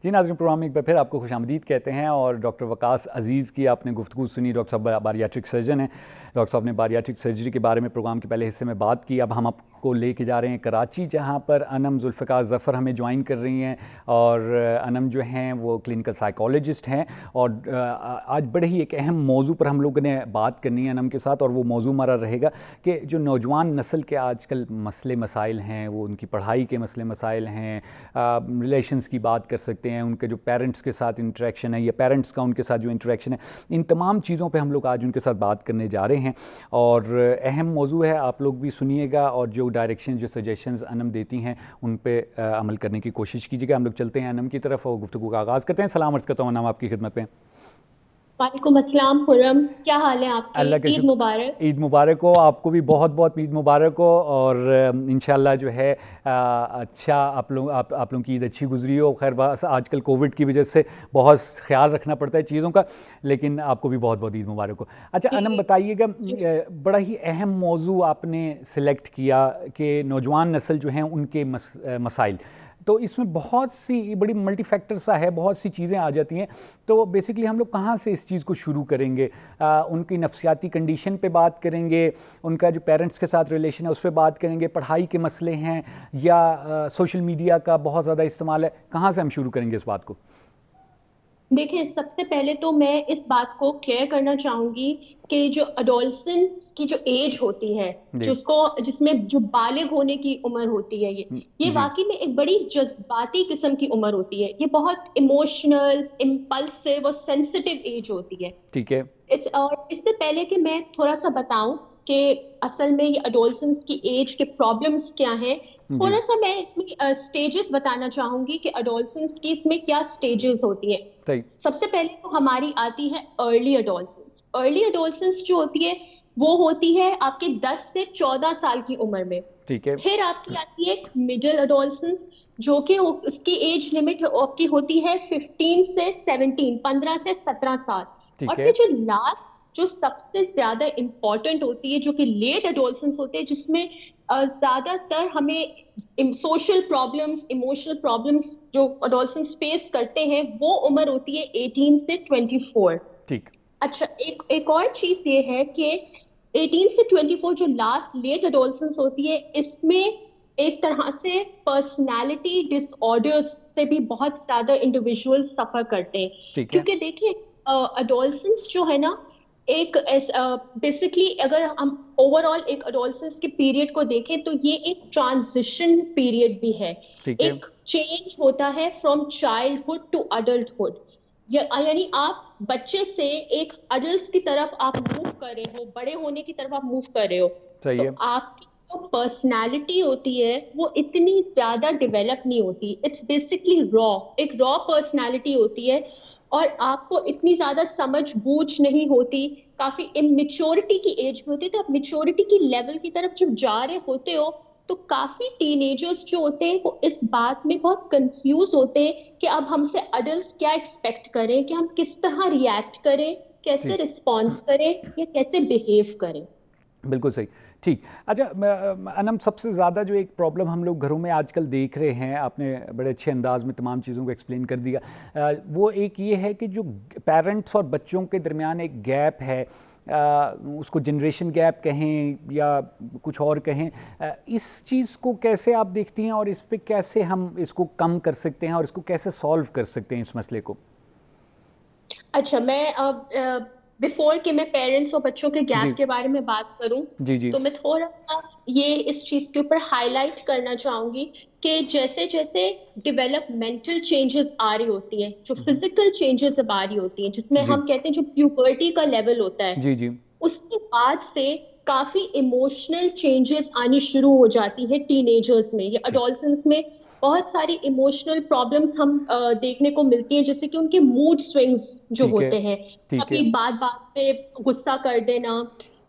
जी नाज़रीन, प्रोग्राम में एक बार फिर आपको खुशामदीद कहते हैं। और डॉक्टर वकास अजीज़ की आपने गुफ्तगू सुनी। डॉक्टर साहब बारियाट्रिक सर्जन हैं। डॉक्टर साहब ने बारियाट्रिक सर्जरी के बारे में प्रोग्राम के पहले हिस्से में बात की। अब हम आपको लेके जा रहे हैं कराची, जहाँ पर अनम जुल्फ़िकार ज़फ़र हमें ज्वाइन कर रही हैं। और अनम जो हैं वो क्लिनिकल साइकोलॉजिस्ट हैं। और आज बड़े ही एक अहम मौजू पर हम लोगों ने बात करनी है अनम के साथ। और वो मौजू हमारा रहेगा कि जो नौजवान नस्ल के आजकल मसले मसाइल हैं, वो उनकी पढ़ाई के मसले मसाइल हैं, रिलेशंस की बात कर सकते हैं, उनके जो पेरेंट्स के साथ इंटरेक्शन है या पेरेंट्स का उनके साथ जो इंटरेक्शन है, इन तमाम चीज़ों पे हम लोग आज उनके साथ बात करने जा रहे हैं। और अहम मौजू है, आप लोग भी सुनिएगा और जो डायरेक्शन जो सजेशंस अनम देती हैं उन पे अमल करने की कोशिश कीजिएगा। हम लोग चलते हैं अनम की तरफ और गुफ्तगू का आगाज़ करते हैं। सलाम अर्ज़ करता हूँ अनम, आपकी खिदमत में। वालेकुम अस्सलाम खुर्रम, क्या हाल है आपके? अल्लाह के ईद शुक्र। मुबारक। ईद मुबारक हो, आपको भी बहुत बहुत ईद मुबारक हो। और इंशाल्लाह जो है अच्छा आप लोगों की ईद अच्छी गुजरी हो। खैर बस आजकल कोविड की वजह से बहुत ख्याल रखना पड़ता है चीज़ों का, लेकिन आपको भी बहुत बहुत ईद मुबारक हो। अच्छा जी अनम बताइएगा, जी। बड़ा ही अहम मौजू आपने सिलेक्ट किया कि नौजवान नस्ल जो हैं उनके मसाइल। तो इसमें बहुत सी बड़ी मल्टी फैक्टर सा है, बहुत सी चीज़ें आ जाती हैं। तो बेसिकली हम लोग कहाँ से इस चीज़ को शुरू करेंगे? उनकी नफ्सियाती कंडीशन पे बात करेंगे, उनका जो पेरेंट्स के साथ रिलेशन है उस पे बात करेंगे, पढ़ाई के मसले हैं, या सोशल मीडिया का बहुत ज़्यादा इस्तेमाल है? कहाँ से हम शुरू करेंगे इस बात को? देखिए, सबसे पहले तो मैं इस बात को क्लियर करना चाहूंगी कि जो अडोलसेंस की जो एज होती है, जी। जिसमें जो बालिग होने की उम्र होती है, ये जी। वाकई में एक बड़ी जज्बाती किस्म की उम्र होती है। ये बहुत इमोशनल, इम्पल्सिव और सेंसिटिव एज होती है। ठीक है। और इससे पहले कि मैं थोड़ा सा बताऊं कि असल में ये अडोलसेंस की एज के प्रॉब्लम्स क्या हैं, जी। थोड़ा सा मैं इसमें स्टेजेस बताना चाहूंगी कि अडोलसेंस की इसमें क्या स्टेजेस होती हैं। सही। सबसे पहले तो हमारी आती है अर्ली अडोलसेंस। अर्ली अडोलसेंस जो होती है वो होती है आपके 10 से 14 साल की उम्र में। ठीक है। फिर आपकी आती है मिडिल अडोलसेंस, जो कि उसकी एज लिमिट आपकी होती है 15 से 17, 15 से 17 साल। और ठीक है। फिर जो लास्ट, जो सबसे ज्यादा इंपॉर्टेंट होती है, जो कि लेट एडोलसेंस होते हैं, जिसमें ज्यादातर हमें सोशल प्रॉब्लम्स, इमोशनल प्रॉब्लम्स जो एडोलसेंस फेस करते हैं, वो उम्र होती है 18 से 24। ठीक। अच्छा, एक एक और चीज ये है कि 18 से 24 जो लास्ट लेट एडोलसेंस होती है, इसमें एक तरह से पर्सनालिटी डिसऑर्डर्स से भी बहुत ज्यादा इंडिविजुअल सफर करते हैं। ठीक है। क्योंकि देखिए, एडोलसेंस जो है ना, एक बेसिकली अगर हम ओवरऑल एक एडोलसेंस के पीरियड को देखें तो ये एक ट्रांजिशन पीरियड भी है। ठीक है। एक चेंज होता है फ्रॉम चाइल्डहुड टू अडल्टहुड। यानी आप बच्चे से एक अडल्ट की तरफ आप मूव कर रहे हो, बड़े होने की तरफ आप मूव कर रहे हो। सही तो है। आपकी जो पर्सनालिटी होती है वो इतनी ज्यादा डेवलप नहीं होती। इट्स बेसिकली रॉ, एक रॉ पर्सनालिटी होती है। और आपको इतनी ज्यादा समझ बूझ नहीं होती, काफी इमेच्योरिटी की एज में होती है। तो आप मेच्योरिटी की लेवल की तरफ जब जा रहे होते हो, तो काफी टीनेजर्स जो होते हैं वो इस बात में बहुत कंफ्यूज होते हैं कि अब हमसे अडल्ट क्या एक्सपेक्ट करें, कि हम किस तरह रिएक्ट करें, कैसे ठीक। रिस्पॉन्स करें या कैसे बिहेव करें। बिल्कुल सही। ठीक। अच्छा अनम, सबसे ज़्यादा जो एक प्रॉब्लम हम लोग घरों में आजकल देख रहे हैं, आपने बड़े अच्छे अंदाज में तमाम चीज़ों को एक्सप्लेन कर दिया। वो एक ये है कि जो पेरेंट्स और बच्चों के दरमियान एक गैप है, उसको जनरेशन गैप कहें या कुछ और कहें, इस चीज़ को कैसे आप देखती हैं और इस पे कैसे हम इसको कम कर सकते हैं और इसको कैसे सॉल्व कर सकते हैं इस मसले को? अच्छा, मैं अब बिफोर कि मैं पेरेंट्स और बच्चों के गैप जी। के बारे में बात करूं, जी। जी। तो मैं थोड़ा सा ये इस चीज के ऊपर हाईलाइट करना चाहूंगी कि जैसे जैसे डेवलपमेंटल चेंजेस आ रही होती हैं, जो फिजिकल चेंजेस अब आ रही होती हैं, जिसमें जी। हम कहते हैं जो प्यूबर्टी का लेवल होता है, जी। जी। उसके बाद से काफी इमोशनल चेंजेस आनी शुरू हो जाती है टीनेजर्स में या ठीक। अडोलसेंस में। बहुत सारी इमोशनल प्रॉब्लम्स हम देखने को मिलती हैं, जैसे कि उनके मूड स्विंग्स जो ठीक है। होते हैं, ठीक है। कभी बात बात पे गुस्सा कर देना,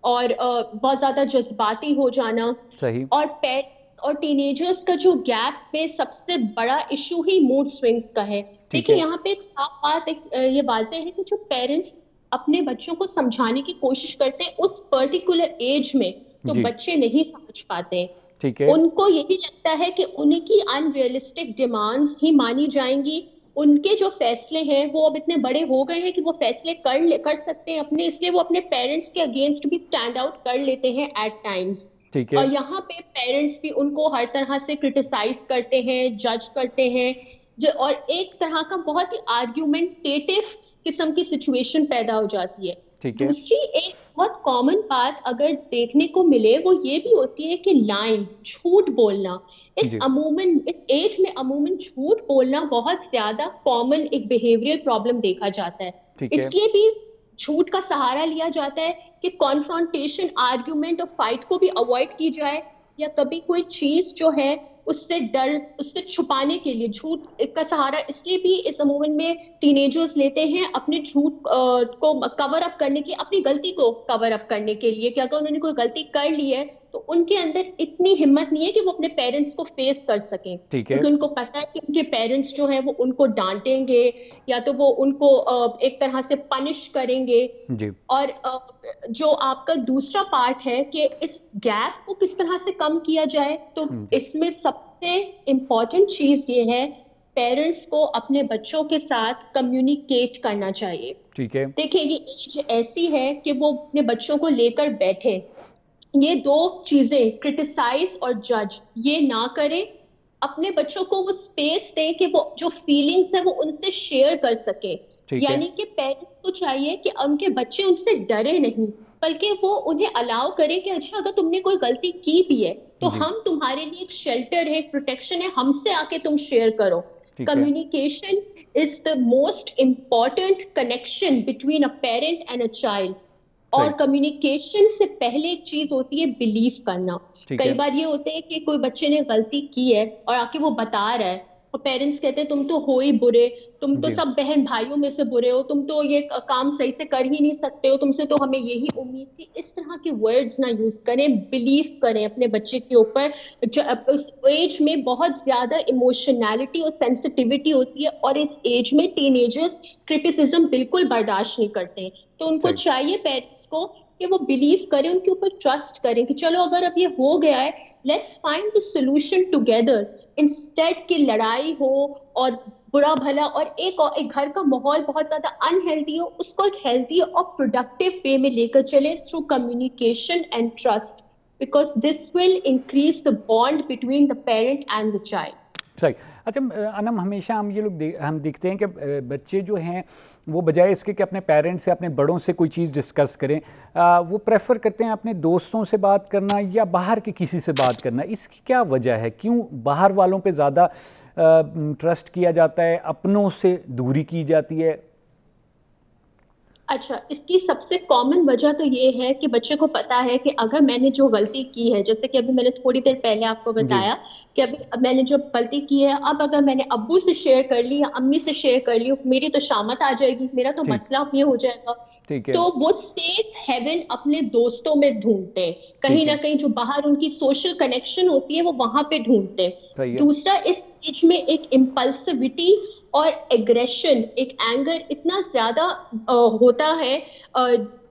और बहुत ज्यादा जज्बाती हो जाना। सही। और पेरेंट्स और टीनेजर्स का जो गैप में सबसे बड़ा इशू ही मूड स्विंग्स का है। ठीक देखिए, है। यहाँ पे एक साफ बात, ये वाजह है कि जो पेरेंट्स अपने बच्चों को समझाने की कोशिश करते हैं उस पर्टिकुलर एज में, तो जी। बच्चे नहीं समझ पाते। ठीक है। उनको यही लगता है कि उन्हीं की अनरियलिस्टिक डिमांड्स ही मानी जाएंगी, उनके जो फैसले हैं वो अब इतने बड़े हो गए हैं कि वो फैसले कर सकते हैं अपने, इसलिए वो अपने पेरेंट्स के अगेंस्ट भी स्टैंड आउट कर लेते हैं एट टाइम्स। ठीक है। और यहाँ पे पेरेंट्स भी उनको हर तरह से क्रिटिसाइज करते हैं, जज करते हैं, जो और एक तरह का बहुत ही आर्ग्यूमेंटेटिव किस्म की सिचुएशन पैदा हो जाती है। ठीक है। दूसरी एक बहुत कॉमन बात अगर देखने को मिले वो ये भी होती है कि लाइन, झूठ बोलना, जी। इस एज में अमूमन झूठ बोलना बहुत ज्यादा कॉमन एक बिहेवियरल प्रॉब्लम देखा जाता है। ठीक है। इसलिए भी झूठ का सहारा लिया जाता है कि कॉन्फ्रॉन्टेशन, आर्ग्यूमेंट और फाइट को भी अवॉइड की जाए, या कभी कोई चीज जो है उससे डर, उससे छुपाने के लिए झूठ का सहारा इसलिए भी इस अमूमन में टीनेजर्स लेते हैं अपने झूठ को कवर अप करने की, अपनी गलती को कवर अप करने के लिए, कि अगर उन्होंने कोई गलती कर ली है तो उनके अंदर इतनी हिम्मत नहीं है कि वो अपने पेरेंट्स को फेस कर सकें, ठीक है। क्योंकि उनको पता है कि उनके पेरेंट्स जो है वो उनको डांटेंगे या तो वो उनको एक तरह से पनिश करेंगे। जी। और जो आपका दूसरा पार्ट है कि इस गैप को किस तरह से कम किया जाए, तो जी। इसमें सबसे इम्पोर्टेंट चीज ये है, पेरेंट्स को अपने बच्चों के साथ कम्युनिकेट करना चाहिए। ठीक है। देखिए ये एज ऐसी है कि वो अपने बच्चों को लेकर बैठे, ये दो चीजें क्रिटिसाइज और जज ये ना करें, अपने बच्चों को वो स्पेस दें कि वो जो फीलिंग्स है वो उनसे शेयर कर सके। ठीक है। यानी कि पेरेंट्स को चाहिए कि उनके बच्चे उनसे डरे नहीं, बल्कि वो उन्हें अलाउ करें कि अच्छा अगर तुमने कोई गलती की भी है तो जी। हम तुम्हारे लिए एक शेल्टर है, एक प्रोटेक्शन है, हमसे आके तुम शेयर करो। ठीक है। Communication is the most important connection between a parent and a child. और सही। कम्युनिकेशन से पहले एक चीज होती है बिलीव करना। ठीक कई है। बार ये होते हैं कि कोई बच्चे ने गलती की है और आके वो बता रहा है और पेरेंट्स कहते हैं तुम तो हो ही बुरे, तुम तो जी। सब बहन भाइयों में से बुरे हो, तुम तो ये काम सही से कर ही नहीं सकते हो, तुमसे तो हमें यही उम्मीद थी। इस तरह के वर्ड्स ना यूज करें, बिलीव करें अपने बच्चे के ऊपर। उस एज में बहुत ज्यादा इमोशनैलिटी और सेंसिटिविटी होती है, और इस एज में टीनेजर्स क्रिटिसिज्म बिल्कुल बर्दाश्त नहीं करते। तो उनको सही। चाहिए पेरेंट्स को कि वो बिलीव करें, उनके ऊपर ट्रस्ट करें कि चलो अगर अब ये हो गया है, let's find the solution together, instead की लड़ाई हो और बुरा भला और एक घर का माहौल बहुत ज्यादा अनहेल्दी हो, उसको एक हेल्दी और प्रोडक्टिव वे में लेकर चले through communication and trust, because this will increase the bond between the parent and the child. सही। अच्छा अनम, हमेशा हम ये लोग हम देखते हैं कि बच्चे जो हैं वो बजाय इसके कि अपने पेरेंट्स से, अपने बड़ों से कोई चीज़ डिस्कस करें, वो प्रेफर करते हैं अपने दोस्तों से बात करना या बाहर के किसी से बात करना। इसकी क्या वजह है? क्यों बाहर वालों पे ज़्यादा ट्रस्ट किया जाता है, अपनों से दूरी की जाती है? अच्छा, इसकी सबसे कॉमन वजह तो ये है कि बच्चे को पता है कि अगर मैंने जो गलती की है, जैसे कि अभी मैंने थोड़ी देर पहले आपको जी। बताया कि अभी अब मैंने जो गलती की है, अब अगर मैंने अब्बू से शेयर कर ली या अम्मी से शेयर कर ली, मेरी तो शामत आ जाएगी, मेरा तो ठीक। मसला ये हो जाएगा। ठीक है। तो वो सेफ हेवन अपने दोस्तों में ढूंढते हैं, ठीक कहीं ना है। कहीं जो बाहर उनकी सोशल कनेक्शन होती है वो वहां पे ढूंढते हैं। सही है। दूसरा, इस एज में एक इम्पल्सिविटी और एग्रेशन, एक एंगर इतना ज्यादा होता है। अ,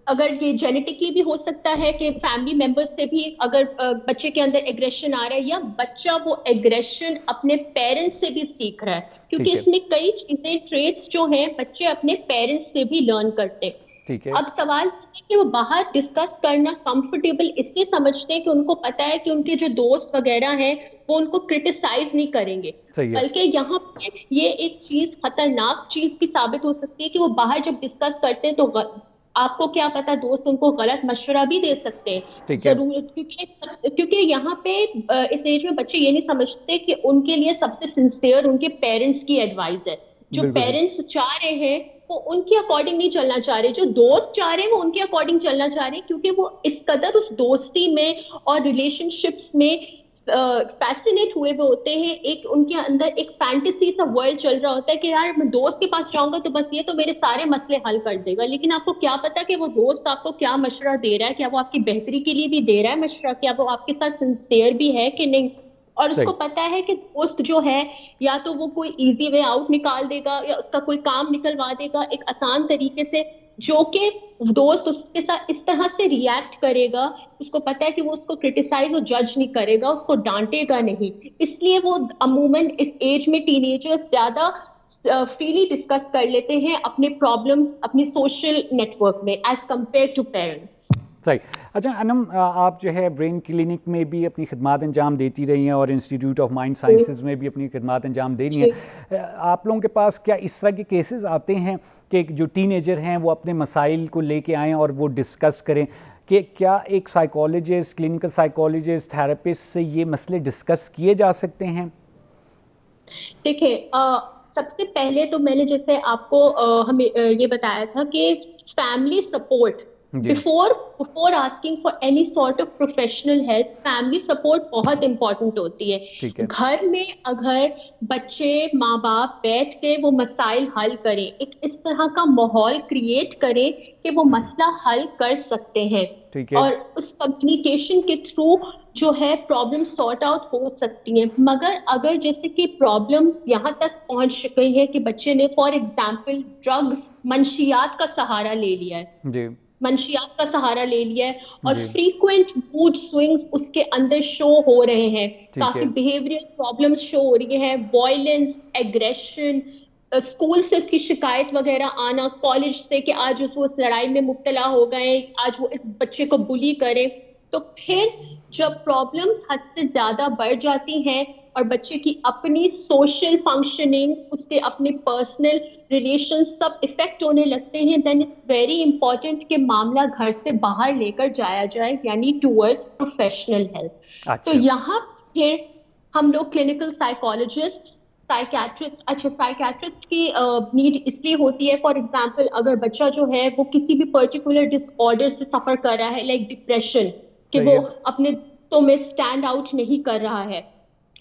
अगर ये जेनेटिकली भी हो सकता है कि फैमिली मेंबर्स से भी अगर बच्चे के अंदर एग्रेशन आ रहा है, या बच्चा वो एग्रेशन अपने पेरेंट्स से भी सीख रहा है, क्योंकि ठीक है। इसमें कई चीजें, ट्रेट्स जो हैं बच्चे अपने पेरेंट्स से भी लर्न करते हैं। ठीक है। अब सवाल ये है कि वो बाहर डिस्कस करना कंफर्टेबल इसलिए समझते हैं कि उनको पता है कि उनके जो दोस्त वगैरह हैं वो उनको क्रिटिसाइज नहीं करेंगे। सही है। बल्कि यहाँ पे ये एक चीज, खतरनाक चीज भी साबित हो सकती है कि वो बाहर जब डिस्कस करते हैं तो आपको क्या पता, दोस्त उनको गलत मशवरा भी दे सकते हैं ठीक है। जरूर, क्योंकि यहाँ पे इस एज में बच्चे ये नहीं समझते कि उनके लिए सबसे सिंसियर उनके पेरेंट्स की एडवाइस है। जो बिल्कुल सही। पेरेंट्स चाह रहे हैं वो उनके अकॉर्डिंग नहीं चलना चाह रहे, जो दोस्त चाह रहे हैं वो उनके अकॉर्डिंग चलना चाह रहे हैं, क्योंकि वो इस कदर उस दोस्ती में और रिलेशनशिप्स में फैसिनेट हुए हुए होते हैं। एक उनके अंदर एक फैंटेसी सा वर्ल्ड चल रहा होता है कि यार मैं दोस्त के पास जाऊंगा तो बस ये तो मेरे सारे मसले हल कर देगा। लेकिन आपको क्या पता कि वो दोस्त आपको क्या मशवरा दे रहा है, क्या वो आपकी बेहतरी के लिए भी दे रहा है मशवरा, क्या वो आपके साथ सिंसियर भी है कि नहीं। और उसको सही। पता है कि दोस्त जो है या तो वो कोई इजी वे आउट निकाल देगा या उसका कोई काम निकलवा देगा एक आसान तरीके से, जो कि दोस्त उसके साथ इस तरह से रिएक्ट करेगा, उसको पता है कि वो उसको क्रिटिसाइज और जज नहीं करेगा, उसको डांटेगा नहीं। इसलिए वो अमूमन इस एज में टीनेजर्स ज्यादा फ्रीली डिस्कस कर लेते हैं अपने प्रॉब्लम्स अपने सोशल नेटवर्क में एज कंपेयर टू पेरेंट्स। सही। अच्छा अनम, आप जो है ब्रेन क्लिनिक में भी अपनी खिदमत अंजाम देती रही हैं और इंस्टीट्यूट ऑफ माइंड साइंसेज में भी अपनी खिदमत अंजाम दे रही हैं। आप लोगों के पास क्या इस तरह के केसेस आते हैं कि जो टीनेजर हैं वो अपने मसाइल को लेके आएँ और वो डिस्कस करें कि क्या एक साइकोलॉजिस्ट, क्लिनिकल साइकोलॉजिस्ट, थेरेपिस्ट से ये मसले डिस्कस किए जा सकते हैं? देखिए, सबसे पहले तो मैंने जैसे आपको हमें ये बताया था कि फैमिली सपोर्ट जी। Before before asking for any sort of professional help, family support बहुत इंपॉर्टेंट होती है। ठीक है। घर में अगर बच्चे माँ बाप बैठ के वो मसाइल हल करें, एक इस तरह का माहौल क्रिएट करें कि वो मसला हल कर सकते हैं, ठीक है। और उस कम्युनिकेशन के थ्रू जो है प्रॉब्लम सॉर्ट आउट हो सकती हैं। मगर अगर जैसे कि प्रॉब्लम्स यहाँ तक पहुंच गई है कि बच्चे ने फॉर एग्जांपल ड्रग्स, मंशियात का सहारा ले लिया है, जी। मंशियात का सहारा ले लिया है, और जी। फ्रीक्वेंट मूड स्विंग्स उसके अंदर शो हो रहे हैं, ठीक काफी है। बिहेवियरल प्रॉब्लम्स शो हो रही है, वॉयलेंस, एग्रेशन, स्कूल से इसकी शिकायत वगैरह आना, कॉलेज से कि आज वो इस लड़ाई में मुब्तला हो गए, आज वो इस बच्चे को बुली करे। तो फिर जब प्रॉब्लम्स हद से ज्यादा बढ़ जाती हैं और बच्चे की अपनी सोशल फंक्शनिंग, उसके अपने पर्सनल रिलेशन सब इफेक्ट होने लगते हैं, देन इट्स वेरी इंपॉर्टेंट कि मामला घर से बाहर लेकर जाया जाए, यानी टूवर्ड्स प्रोफेशनल हेल्प। तो अच्छा। यहाँ फिर हम लोग क्लिनिकल साइकोलॉजिस्ट, साइकेट्रिस्ट, अच्छा साइकेट्रिस्ट की नीड इसलिए होती है, फॉर एग्जांपल अगर बच्चा जो है वो किसी भी पर्टिकुलर डिसऑर्डर से सफर कर रहा है, लाइक डिप्रेशन, कि सही वो है। अपने दोस्तों में स्टैंड आउट नहीं कर रहा है,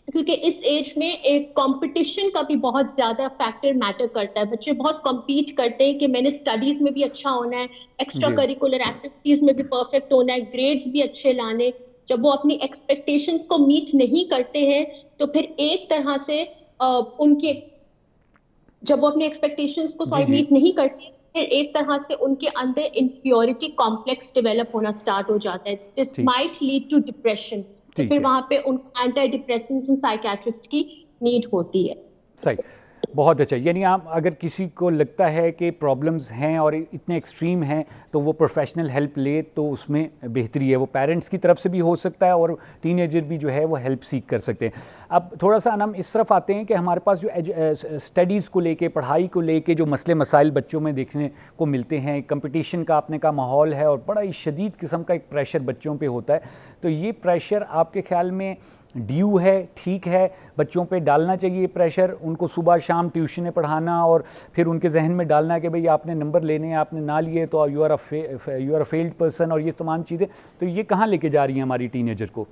क्योंकि इस एज में एक कंपटीशन का भी बहुत ज्यादा फैक्टर मैटर करता है। बच्चे बहुत कम्पीट करते हैं कि मैंने स्टडीज में भी अच्छा होना है, एक्स्ट्रा जी। करिकुलर एक्टिविटीज में भी परफेक्ट होना है, ग्रेड्स भी अच्छे लाने। जब वो अपनी एक्सपेक्टेशंस को मीट नहीं करते हैं तो फिर एक तरह से उनके, जब वो अपने एक्सपेक्टेशंस को जी। सॉरी जी। मीट नहीं करते, फिर एक तरह से उनके अंदर इंफियोरिटी कॉम्प्लेक्स डेवलप होना स्टार्ट हो जाता है, दिस ठीक। Might lead to depression. तो ठीक फिर है। वहां पे उनको एंटी डिप्रेसेंट्स एंड साइकेट्रिस्ट की नीड होती है। सही। बहुत अच्छा। यानी आप अगर किसी को लगता है कि प्रॉब्लम्स हैं और इतने एक्सट्रीम हैं तो वो प्रोफेशनल हेल्प ले तो उसमें बेहतरी है। वो पेरेंट्स की तरफ से भी हो सकता है और टीनेजर भी जो है वो हेल्प सीख कर सकते हैं। अब थोड़ा सा हम इस तरफ आते हैं कि हमारे पास जो स्टडीज़ को लेके, पढ़ाई को लेके जो मसले मसाइल बच्चों में देखने को मिलते हैं, कंपटीशन का आपने का माहौल है और बड़ा ही शदीद किस्म का एक प्रेशर बच्चों पे होता है। तो ये प्रेशर आपके ख्याल में ड्यू है, ठीक है, बच्चों पे डालना चाहिए प्रेशर, उनको सुबह शाम ट्यूशनें पढ़ाना और फिर उनके जहन में डालना कि भाई आपने नंबर लेने हैं, आपने ना लिए तो you are a failed person, और ये तमाम चीज़ें, तो ये कहाँ लेके जा रही हैं हमारी टीनेजर को?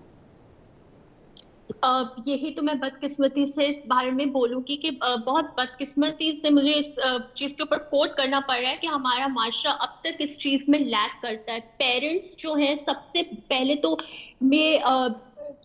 यही तो मैं बदकिस्मती से इस बारे में बोलूंगी कि बहुत बदकिस्मती से मुझे इस चीज के ऊपर कोट करना पड़ रहा है कि हमारा माशरा अब तक इस चीज में लैक करता है। पेरेंट्स जो हैं, सबसे पहले तो मैं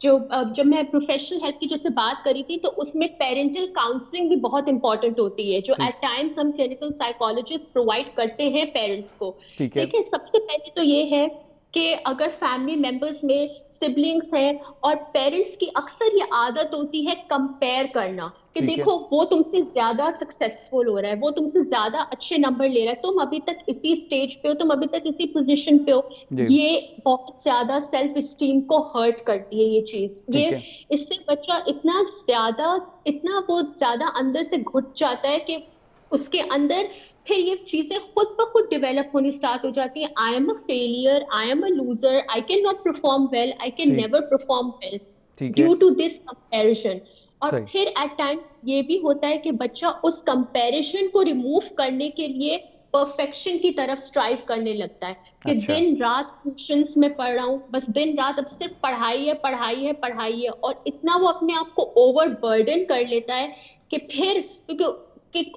जब मैं प्रोफेशनल हेल्थ की जैसे बात करी थी, तो उसमें पेरेंटल काउंसलिंग भी बहुत इंपॉर्टेंट होती है, जो ठीक। एट टाइम्स हम क्लिनिकल साइकोलॉजिस्ट प्रोवाइड करते हैं पेरेंट्स को। ठीक है। देखिए, सबसे पहले तो ये है कि अगर फैमिली मेंबर्स में सिबलिंग्स हैं और पेरेंट्स की अक्सर ये आदत होती है कंपेयर करना, कि ठीक है। देखो वो तुमसे ज्यादा सक्सेसफुल हो रहा है, वो तुमसे ज्यादा अच्छे नंबर ले रहा है, तुम अभी तक इसी स्टेज पे हो, तुम अभी तक इसी पोजीशन पे हो। जी। ये बहुत ज्यादा सेल्फ स्टीम को हर्ट करती है ये चीज। ये ठीक है। इससे बच्चा इतना वो ज्यादा अंदर से घुट जाता है कि उसके अंदर फिर ये चीजें खुद ब खुद डेवलप होनी स्टार्ट हो जाती है। I am a failure, I am a loser, I can not perform well, I can ठीक। नेवर परफॉर्म वेल ठीक है। Due to this comparison. और सही। फिर एट टाइम्स ये भी होता है कि बच्चा उस कंपैरिजन को रिमूव करने के लिए परफेक्शन की तरफ स्ट्राइव करने लगता है, कि अच्छा। दिन रात ट्यूशंस में पढ़ रहा हूँ, बस दिन रात अब सिर्फ पढ़ाई है, पढ़ाई है, पढ़ाई है, और इतना वो अपने आप को ओवर बर्डन कर लेता है कि फिर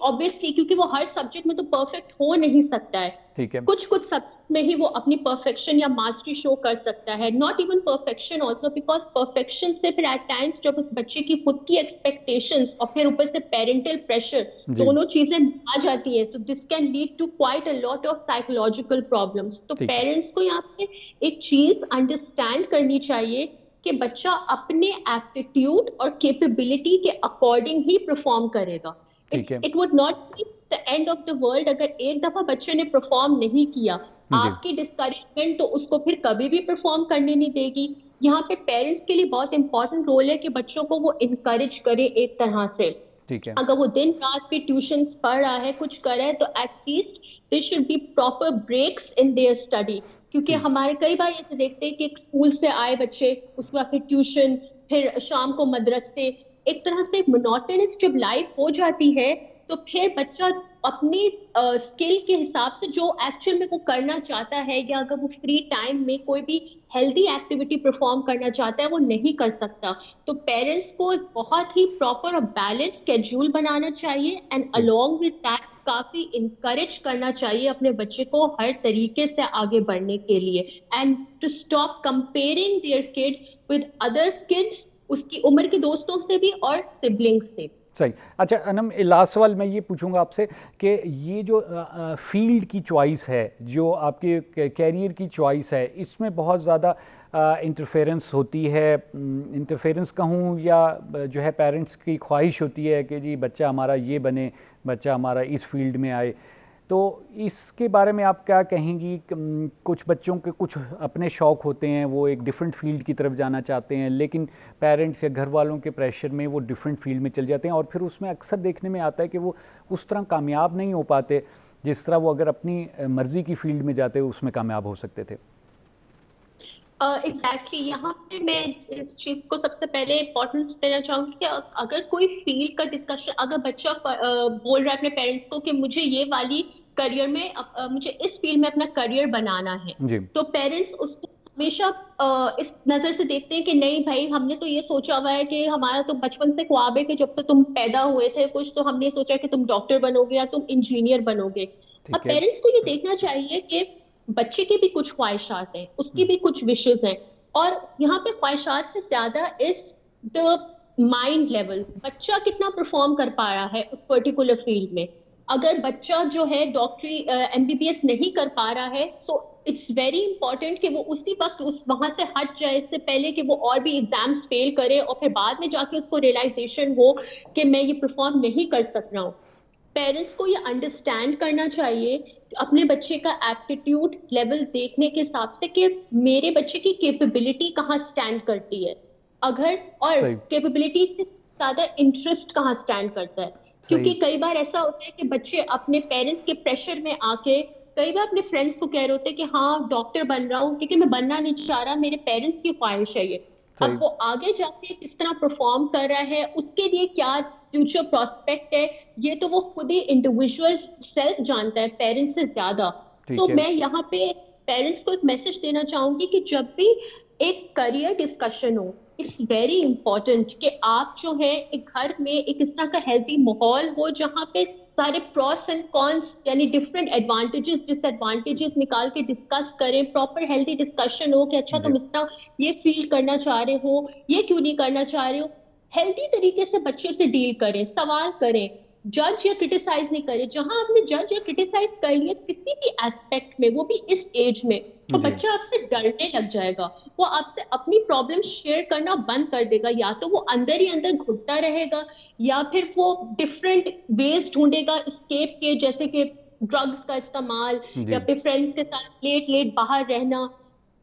ऑब्वियसली क्योंकि वो हर सब्जेक्ट में तो परफेक्ट हो नहीं सकता है, ठीक है। कुछ कुछ सब्जेक्ट में ही वो अपनी परफेक्शन या मास्टरी शो कर सकता है। Not even perfection also, because perfection से फिर एट टाइम्स जब उस बच्चे की खुद की एक्सपेक्टेशंस और फिर ऊपर से पेरेंटल प्रेशर, जी। दोनों चीजें आ जाती है, तो this can lead to quite a lot of psychological problems. तो ठीक है। पेरेंट्स को यहाँ पे एक चीज अंडरस्टैंड करनी चाहिए कि बच्चा अपने एप्टीट्यूड और कैपेबिलिटी के अकॉर्डिंग ही परफॉर्म करेगा। ठीक है it would not be the end of the world अगर एक दफा बच्चे ने परफॉर्म नहीं किया। जी आपकी डिस्करेजमेंट तो उसको फिर कभी भी परफॉर्म करने नहीं देगी। यहाँ पे पेरेंट्स के लिए बहुत इंपॉर्टेंट रोल है कि बच्चों को वो इनकरेज करे एक तरह से। ठीक है अगर वो दिन रात भी ट्यूशंस पढ़ रहा है कुछ कर रहा है तो at least they should be proper breaks in their study. क्योंकि जी हमारे कई बार ऐसे देखते हैं कि एक स्कूल से आए बच्चे उसके बाद फिर ट्यूशन फिर शाम को मदरसे एक तरह से मोनोटोनस जब लाइफ हो जाती है तो फिर बच्चा अपनी स्किल के हिसाब से जो एक्चुअल में वो करना चाहता है या अगर वो फ्री टाइम में कोई भी हेल्दी एक्टिविटी परफॉर्म करना चाहता है वो नहीं कर सकता। तो पेरेंट्स को एक बहुत ही प्रॉपर और बैलेंस स्केड्यूल बनाना चाहिए एंड जी अलोंग विद दैट काफी इंकरेज करना चाहिए अपने बच्चे को हर तरीके से आगे बढ़ने के लिए and to stop comparing their kid with other kids उसकी उम्र के दोस्तों से भी और सिबलिंग्स से। सही। अच्छा अनम, लास्ट सवाल मैं ये पूछूंगा आपसे कि ये जो फील्ड की चॉइस है, जो आपके कैरियर की चॉइस है, इसमें बहुत ज़्यादा इंटरफेरेंस होती है। इंटरफेरेंस कहूँ या जो है पेरेंट्स की ख्वाहिश होती है कि जी बच्चा हमारा ये बने, बच्चा हमारा इस फील्ड में आए। तो इसके बारे में आप क्या कहेंगी? कुछ बच्चों के कुछ अपने शौक़ होते हैं, वो एक डिफरेंट फील्ड की तरफ जाना चाहते हैं, लेकिन पेरेंट्स या घर वालों के प्रेशर में वो डिफरेंट फील्ड में चल जाते हैं और फिर उसमें अक्सर देखने में आता है कि वो उस तरह कामयाब नहीं हो पाते जिस तरह वो अगर अपनी मर्ज़ी की फील्ड में जाते उसमें कामयाब हो सकते थे। एग्जैक्टली यहाँ पे मैं इस चीज को सबसे पहले इम्पोर्टेंस देना चाहूंगी कि अगर कोई फील्ड का डिस्कशन अगर बच्चा बोल रहा है अपने पेरेंट्स को कि मुझे ये वाली करियर में मुझे इस फील्ड में अपना करियर बनाना है जी तो पेरेंट्स उसको हमेशा इस नजर से देखते हैं कि नहीं भाई हमने तो ये सोचा हुआ है कि हमारा तो बचपन से ख्वाब है कि जब से तुम पैदा हुए थे कुछ तो हमने सोचा कि तुम डॉक्टर बनोगे या तुम इंजीनियर बनोगे। अब ठीक है पेरेंट्स को ये देखना चाहिए कि बच्चे की भी कुछ ख्वाहिशात हैं उसकी भी कुछ विशेष हैं और यहाँ पे ख्वाहिशात से ज्यादा इस द माइंड लेवल बच्चा कितना परफॉर्म कर पा रहा है उस पर्टिकुलर फील्ड में। अगर बच्चा जो है डॉक्टरी एमबीबीएस नहीं कर पा रहा है सो इट्स वेरी इंपॉर्टेंट कि वो उसी वक्त उस वहां से हट जाए इससे पहले कि वो और भी एग्जाम्स फेल करे और फिर बाद में जाके उसको रियलाइजेशन हो कि मैं ये परफॉर्म नहीं कर सक रहा हूँ। पेरेंट्स को ये अंडरस्टैंड करना चाहिए अपने बच्चे का एप्टीट्यूड लेवल देखने के हिसाब से कि मेरे बच्चे की कैपेबिलिटी कहाँ स्टैंड करती है अगर और सही कैपेबिलिटी से ज्यादा इंटरेस्ट कहाँ स्टैंड करता है। क्योंकि सही कई बार ऐसा होता है कि बच्चे अपने पेरेंट्स के प्रेशर में आके कई बार अपने फ्रेंड्स को कह रहे होते हैं कि हाँ डॉक्टर बन रहा हूँ क्योंकि मैं बनना नहीं चाह रहा मेरे पेरेंट्स की ख्वाहिश है ये। अब सही वो आगे जाके किस तरह परफॉर्म कर रहा है उसके लिए क्या फ्यूचर प्रोस्पेक्ट है ये तो वो खुद ही इंडिविजुअल सेल्फ जानता है पेरेंट्स से ज्यादा। तो ठीक है मैं यहाँ पे पेरेंट्स को एक मैसेज देना चाहूंगी कि जब भी एक करियर डिस्कशन हो इट्स वेरी इंपॉर्टेंट कि आप जो है एक घर में एक इस तरह का हेल्थी माहौल हो जहाँ पे सारे प्रॉस एंड कॉन्स यानी डिफरेंट एडवांटेजेस डिसएडवांटेजेस निकाल के डिस्कस करें प्रॉपर हेल्थी डिस्कशन हो कि अच्छा जी तुम इस तरह ये फील करना चाह रहे हो ये क्यों नहीं करना चाह रहे हो। हेल्थी तरीके से बच्चे से डील करें सवाल करें जज या क्रिटिसाइज नहीं करें। जहां आपने जज या क्रिटिसाइज कर लिया किसी भी एस्पेक्ट में वो भी इस एज में तो जी बच्चा आपसे डरने लग जाएगा। वो आपसे अपनी प्रॉब्लम शेयर करना बंद कर देगा या तो वो अंदर ही अंदर घुटता रहेगा या फिर वो डिफरेंट वेज ढूंढेगा स्केप के जैसे कि ड्रग्स का इस्तेमाल या जी फिर फ्रेंड्स के साथ लेट लेट बाहर रहना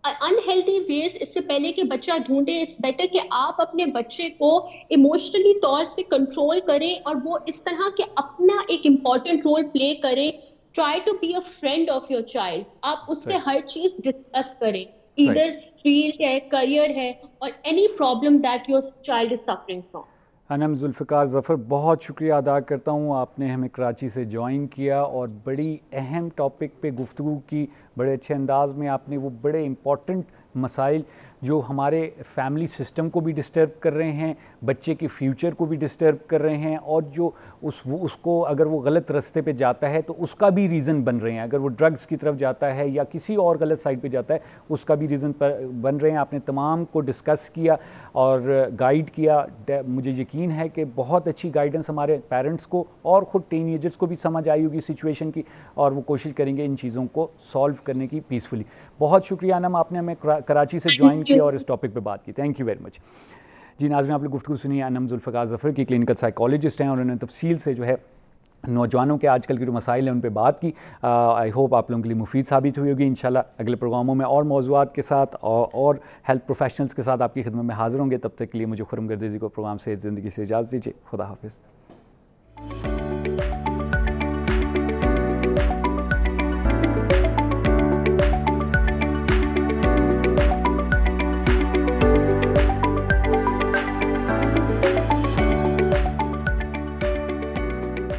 अनहेल्दी वेज। इससे पहले कि बच्चा ढूंढे इट्स बेटर कि आप अपने बच्चे को इमोशनली तौर से कंट्रोल करें और वो इस तरह के अपना एक इम्पॉर्टेंट रोल प्ले करें। Try to be a friend of your child आप उससे सही हर चीज डिस्कस करें सही। इधर फील्ड है करियर है और any problem that your child is suffering from. Anam Zulfiqar Zafar, बहुत शुक्रिया अदा करता हूँ, आपने हमें कराची से ज्वाइन किया और बड़ी अहम टॉपिक पे गुफ्तगू की। बड़े अच्छे अंदाज में आपने वो बड़े इम्पॉर्टेंट मसाइल जो हमारे फैमिली सिस्टम को भी डिस्टर्ब कर रहे हैं, बच्चे के फ्यूचर को भी डिस्टर्ब कर रहे हैं और जो उसको अगर वो गलत रास्ते पे जाता है तो उसका भी रीज़न बन रहे हैं। अगर वो ड्रग्स की तरफ जाता है या किसी और गलत साइड पे जाता है उसका भी रीज़न बन रहे हैं। आपने तमाम को डिस्कस किया और गाइड किया। मुझे यकीन है कि बहुत अच्छी गाइडेंस हमारे पेरेंट्स को और ख़ुद टीनेजर्स को भी समझ आई होगी सिचुएशन की और वो कोशिश करेंगे इन चीज़ों को सॉल्व करने की पीसफुली। बहुत शुक्रिया अनम, आपने हमें कराची से ज्वाइन किया और इस टॉपिक पे बात की। Thank you very much. जी नाज़रीन, आपने गुफ्तगू सुनी अनम जुल्फ़िकार ज़फ़र की, क्लिनिकल साइकोलॉजिस्ट हैं और उन्होंने तफसील से जो है नौजवानों के आजकल के जो मसाइल हैं उन पे बात की। आई होप आप लोगों के लिए मुफीद साबित हुई होगी। इंशाल्लाह अगले प्रोग्रामों में और मौज़ूआत के साथ और हेल्थ प्रोफेशनल्स के साथ आपकी खिदमत में हाज़िर होंगे। तब तक के लिए मुझे खुरम गर्देज़ी को प्रोग्राम से ज़िंदगी से इजाज़त दीजिए। खुदा हाफिज़।